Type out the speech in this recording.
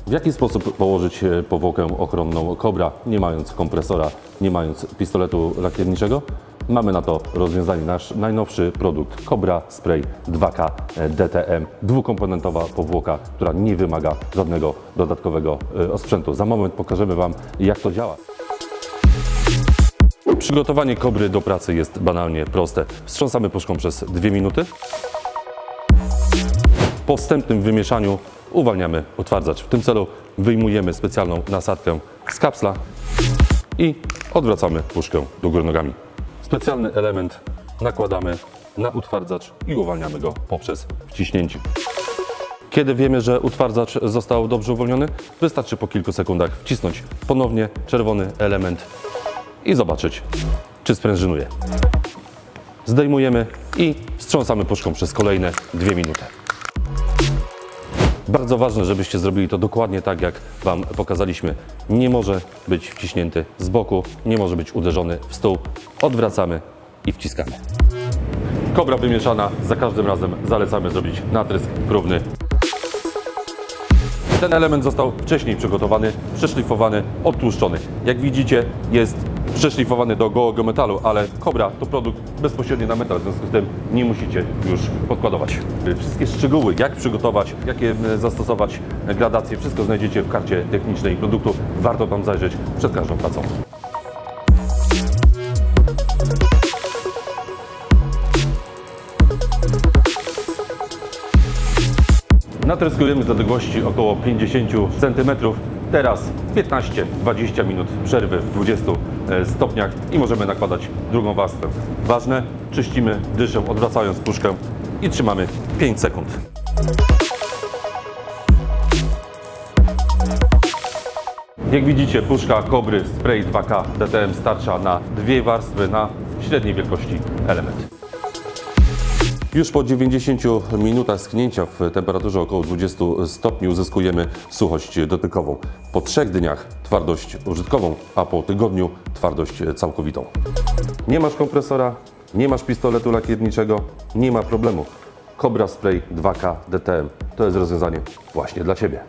W jaki sposób położyć powłokę ochronną Cobra, nie mając kompresora, nie mając pistoletu lakierniczego? Mamy na to rozwiązanie, nasz najnowszy produkt Cobra Spray 2K DTM. Dwukomponentowa powłoka, która nie wymaga żadnego dodatkowego osprzętu. Za moment pokażemy Wam, jak to działa. Przygotowanie Cobry do pracy jest banalnie proste. Wstrząsamy puszką przez 2 minuty. Po wstępnym wymieszaniu uwalniamy utwardzacz. W tym celu wyjmujemy specjalną nasadkę z kapsla i odwracamy puszkę do góry nogami. Specjalny element nakładamy na utwardzacz i uwalniamy go poprzez wciśnięcie. Kiedy wiemy, że utwardzacz został dobrze uwolniony, wystarczy po kilku sekundach wcisnąć ponownie czerwony element i zobaczyć, czy sprężynuje. Zdejmujemy i wstrząsamy puszką przez kolejne 2 minuty. Bardzo ważne, żebyście zrobili to dokładnie tak, jak Wam pokazaliśmy. Nie może być wciśnięty z boku, nie może być uderzony w stół. Odwracamy i wciskamy. Cobra wymieszana, za każdym razem zalecamy zrobić natrysk równy. Ten element został wcześniej przygotowany, przeszlifowany, odtłuszczony. Jak widzicie, jest przeszlifowany do gołego metalu, ale Cobra to produkt bezpośrednio na metal, w związku z tym nie musicie już podkładować. Wszystkie szczegóły, jak przygotować, jakie zastosować gradacje, wszystko znajdziecie w karcie technicznej produktu. Warto tam zajrzeć przed każdą pracą. Natryskujemy z odległości około 50 cm. Teraz 15-20 minut przerwy w 20 stopniach i możemy nakładać drugą warstwę. Ważne, czyścimy dyszę, odwracając puszkę i trzymamy 5 sekund. Jak widzicie, puszka Cobry Spray 2K DTM starcza na 2 warstwy na średniej wielkości element. Już po 90 minutach schnięcia w temperaturze około 20 stopni uzyskujemy suchość dotykową. Po 3 dniach twardość użytkową, a po tygodniu twardość całkowitą. Nie masz kompresora, nie masz pistoletu lakierniczego, nie ma problemu. Cobra Spray 2K DTM to jest rozwiązanie właśnie dla Ciebie.